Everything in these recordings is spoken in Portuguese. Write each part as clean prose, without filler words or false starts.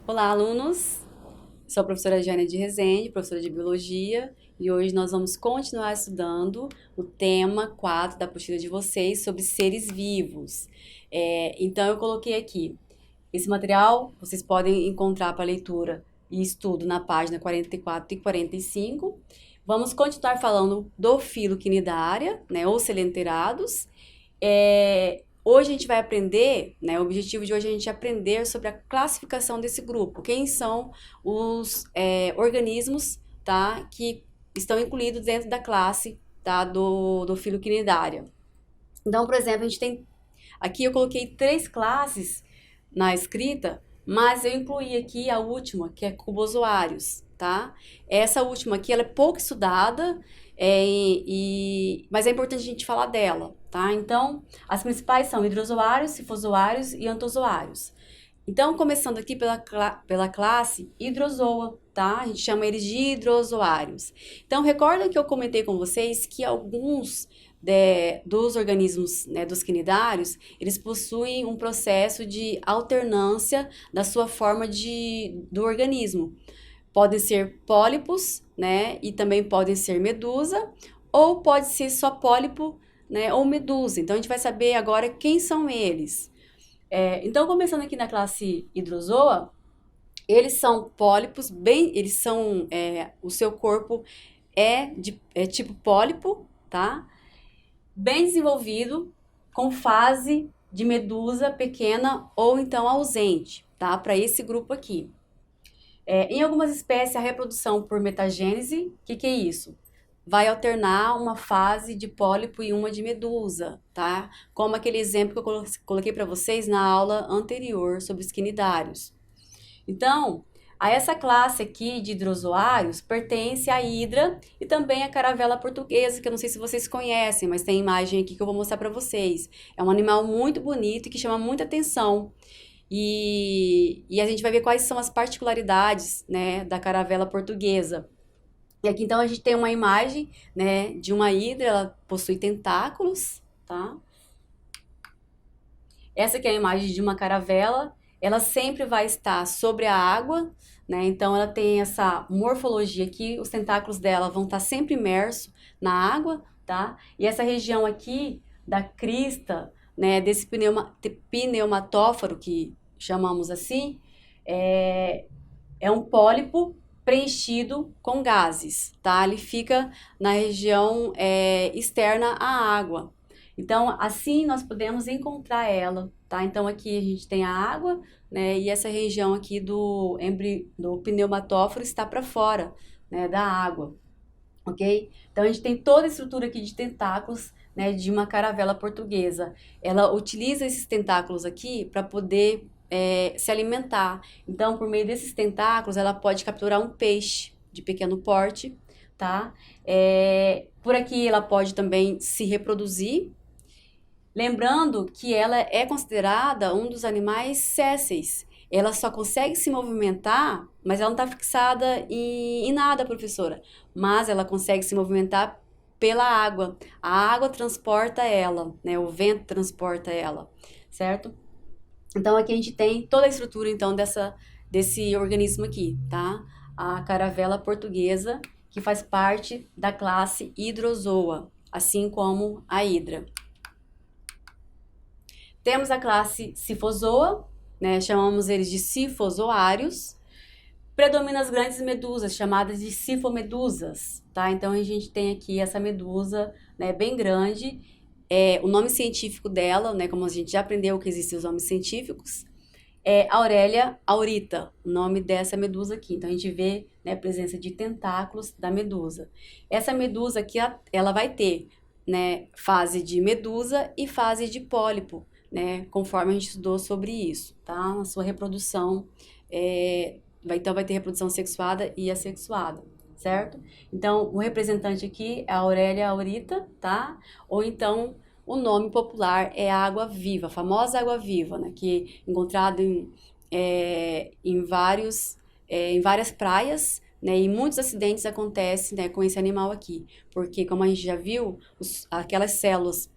Olá, alunos! Sou a professora Jânia de Rezende, professora de Biologia, e hoje nós vamos continuar estudando o tema 4 da apostila de vocês sobre seres vivos. Então, eu coloquei aqui, esse material vocês podem encontrar para leitura e estudo na página 44 e 45. Vamos continuar falando do filo Cnidaria, né, ou Coelenterados. Hoje a gente vai aprender, né, o objetivo de hoje é a gente aprender sobre a classificação desse grupo. Quem são os organismos, tá, que estão incluídos dentro da classe, tá, do filo Cnidaria. Então, por exemplo, a gente tem... Aqui eu coloquei 3 classes na escrita, mas eu incluí aqui a última, que é cubozoários, tá? Essa última aqui, ela é pouco estudada, mas é importante a gente falar dela, tá? Então, as principais são hidrozoários, sifozoários e antozoários. Então, começando aqui pela classe hidrozoa, tá? A gente chama eles de hidrozoários. Então, recorda que eu comentei com vocês que alguns dos organismos, né, dos quinidários, eles possuem um processo de alternância da sua forma do organismo. Podem ser pólipos, né, e também podem ser medusa, ou pode ser só pólipo, né, ou medusa. Então, a gente vai saber agora quem são eles. Então, começando aqui na classe hidrozoa, eles são pólipos, o seu corpo é tipo pólipo, tá? Bem desenvolvido, com fase de medusa pequena ou então ausente, tá? Para esse grupo aqui. Em algumas espécies, a reprodução por metagênese, o que é isso? Vai alternar uma fase de pólipo e uma de medusa, tá? Como aquele exemplo que eu coloquei para vocês na aula anterior sobre os quinidários. Então, a essa classe aqui de hidrozoários pertence a hidra e também a caravela portuguesa, que eu não sei se vocês conhecem, mas tem imagem aqui que eu vou mostrar para vocês. É um animal muito bonito e que chama muita atenção. E a gente vai ver quais são as particularidades, né, da caravela portuguesa. E aqui então a gente tem uma imagem, né, de uma hidra, ela possui tentáculos, tá? Essa aqui é a imagem de uma caravela, ela sempre vai estar sobre a água, né? Então ela tem essa morfologia aqui, os tentáculos dela vão estar sempre imersos na água, tá? E essa região aqui da crista, né, desse pneumatóforo que chamamos assim, é um pólipo preenchido com gases, tá? Ele fica na região externa à água. Então, assim nós podemos encontrar ela, tá? Então, aqui a gente tem a água, né? E essa região aqui do pneumatóforo está para fora, né? Da água, ok? Então, a gente tem toda a estrutura aqui de tentáculos, né? De uma caravela portuguesa. Ela utiliza esses tentáculos aqui para poder se alimentar. Então, por meio desses tentáculos, ela pode capturar um peixe de pequeno porte, tá? Por aqui, ela pode também se reproduzir. Lembrando que ela é considerada um dos animais sésseis. Ela só consegue se movimentar, mas ela não está fixada em nada, professora. Mas ela consegue se movimentar pela água. A água transporta ela, né? O vento transporta ela, certo? Então, aqui a gente tem toda a estrutura, então, desse organismo aqui, tá? A caravela portuguesa, que faz parte da classe hidrozoa, assim como a hidra. Temos a classe sifozoa, né? Chamamos eles de sifozoários. Predomina as grandes medusas, chamadas de sifomedusas, tá? Então, a gente tem aqui essa medusa, né, bem grande. O nome científico dela, né, como a gente já aprendeu que existem os nomes científicos, é Aurelia aurita, o nome dessa medusa aqui. Então, a gente vê, né, a presença de tentáculos da medusa. Essa medusa aqui, ela vai ter, né, fase de medusa e fase de pólipo, né, conforme a gente estudou sobre isso, tá? Na sua reprodução, então vai ter reprodução sexuada e assexuada, certo? Então, o representante aqui é a Aurelia aurita, tá? Ou então, o nome popular é água-viva, a famosa água-viva, né, que é encontrada em várias praias, né, e muitos acidentes acontecem, né, com esse animal aqui, porque como a gente já viu, aquelas células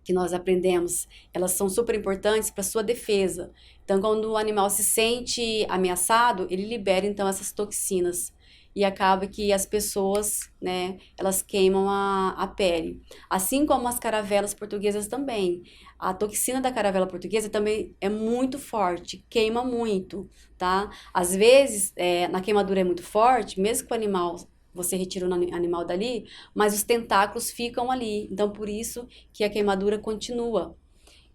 que nós aprendemos, elas são super importantes para sua defesa. Então, quando o animal se sente ameaçado, ele libera então essas toxinas e acaba que as pessoas, né, elas queimam a pele. Assim como as caravelas portuguesas também. A toxina da caravela portuguesa também é muito forte, queima muito, tá? Às vezes, na queimadura é muito forte, mesmo que o animal você retira o animal dali, mas os tentáculos ficam ali. Então, por isso que a queimadura continua.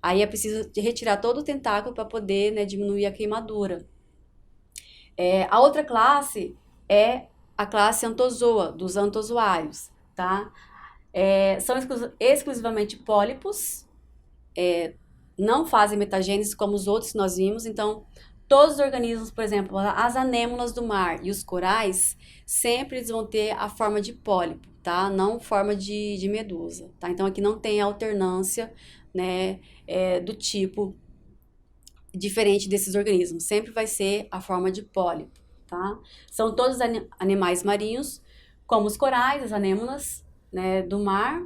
Aí é preciso retirar todo o tentáculo para poder, né, diminuir a queimadura. A outra classe é a classe Anthozoa, dos antozoários, tá? São exclusivamente pólipos, não fazem metagênese como os outros que nós vimos, então todos os organismos, por exemplo, as anêmonas do mar e os corais, sempre eles vão ter a forma de pólipo, tá? Não forma de medusa, tá? Então aqui não tem alternância, né, do tipo diferente desses organismos, sempre vai ser a forma de pólipo, tá? São todos animais marinhos, como os corais, as anêmonas, né, do mar,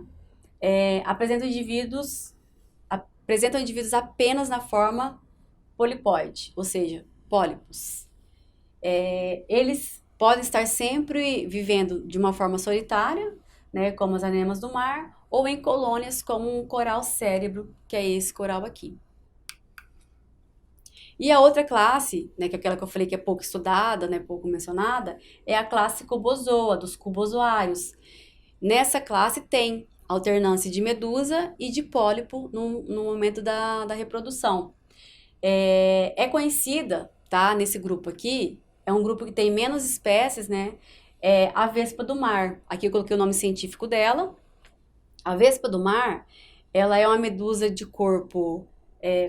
apresentam indivíduos apenas na forma polipóide, ou seja, pólipos. Eles podem estar sempre vivendo de uma forma solitária, né, como as anemas do mar, ou em colônias como um coral cérebro, que é esse coral aqui. E a outra classe, né, que é aquela que eu falei que é pouco estudada, né, pouco mencionada, é a classe cubozoa, dos cubozoários. Nessa classe tem alternância de medusa e de pólipo no momento da reprodução. Conhecida, tá, nesse grupo aqui, é um grupo que tem menos espécies, né, a vespa do mar. Aqui eu coloquei o nome científico dela. A vespa do mar, ela é uma medusa de corpo,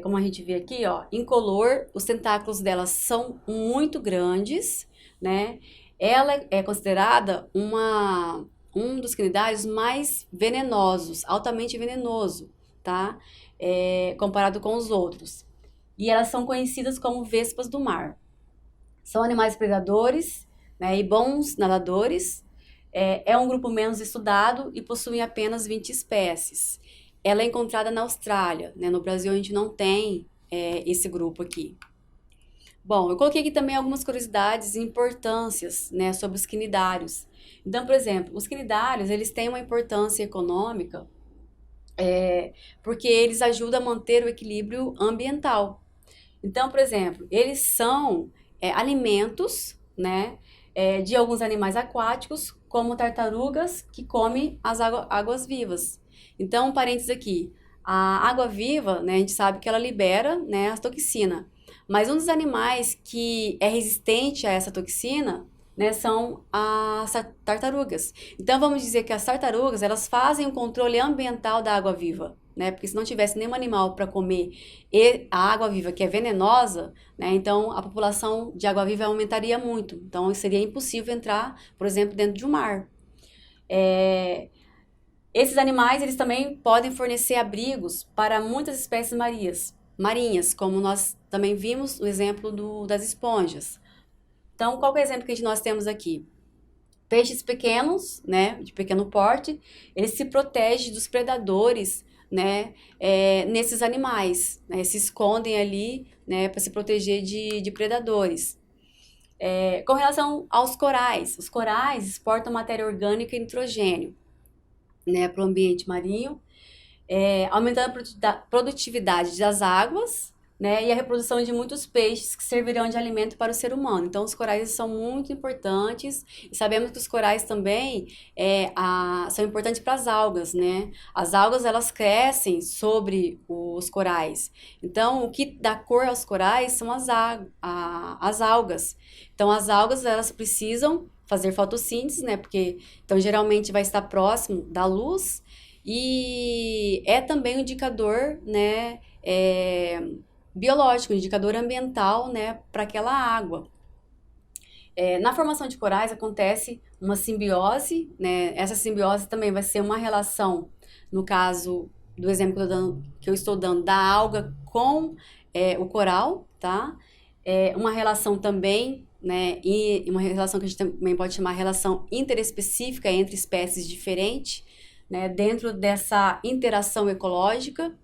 como a gente vê aqui, ó, incolor. Os tentáculos dela são muito grandes, né? Ela é considerada um dos cnidários mais venenosos, altamente venenoso, tá? Comparado com os outros. E elas são conhecidas como vespas do mar. São animais predadores, né, e bons nadadores. É um grupo menos estudado e possui apenas 20 espécies. Ela é encontrada na Austrália, né? No Brasil a gente não tem esse grupo aqui. Bom, eu coloquei aqui também algumas curiosidades e importâncias, né, sobre os quinidários. Então, por exemplo, os quinidários, eles têm uma importância econômica porque eles ajudam a manter o equilíbrio ambiental. Então, por exemplo, eles são alimentos, né, de alguns animais aquáticos, como tartarugas que comem as águas vivas. Então, um parênteses aqui, a água viva, né, a gente sabe que ela libera, né, a toxina, mas um dos animais que é resistente a essa toxina, né, são as tartarugas. Então, vamos dizer que as tartarugas, elas fazem o controle ambiental da água viva, né? Porque se não tivesse nenhum animal para comer a água viva, que é venenosa, né? Então a população de água viva aumentaria muito. Então seria impossível entrar, por exemplo, dentro de um mar. Esses animais, eles também podem fornecer abrigos para muitas espécies marinhas, como nós também vimos o exemplo das esponjas. Então, qual é o exemplo que nós temos aqui? Peixes pequenos, né, de pequeno porte, eles se protegem dos predadores, né, nesses animais, né, se escondem ali, né, para se proteger de predadores. Com relação aos corais, os corais exportam matéria orgânica e nitrogênio, né, para o ambiente marinho, aumentando a produtividade das águas, né, e a reprodução de muitos peixes que servirão de alimento para o ser humano. Então, os corais são muito importantes e sabemos que os corais também são importantes para as algas, né? As algas, elas crescem sobre os corais. Então, o que dá cor aos corais são as algas. Então, as algas, elas precisam fazer fotossíntese, né? Porque, então, geralmente vai estar próximo da luz e é também um indicador, né? Biológico, um indicador ambiental, né, para aquela água. Na formação de corais acontece uma simbiose, né? Essa simbiose também vai ser uma relação, no caso, do exemplo que eu estou dando da alga com o coral, tá? Uma relação também, né, e uma relação que a gente também pode chamar de relação interespecífica entre espécies diferentes, né, dentro dessa interação ecológica.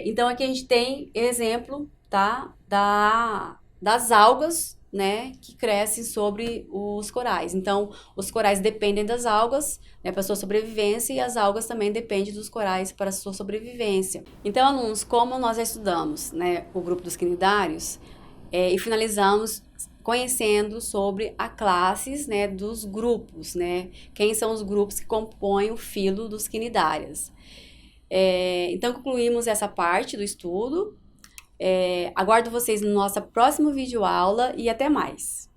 Então, aqui a gente tem exemplo, tá, das algas, né, que crescem sobre os corais. Então, os corais dependem das algas, né, para sua sobrevivência, e as algas também dependem dos corais para sua sobrevivência. Então, alunos, como nós já estudamos, né, o grupo dos quinidários, e finalizamos conhecendo sobre as classes, né, dos grupos, né, quem são os grupos que compõem o filo dos quinidários. Então, concluímos essa parte do estudo. Aguardo vocês no nosso próximo vídeo aula e até mais!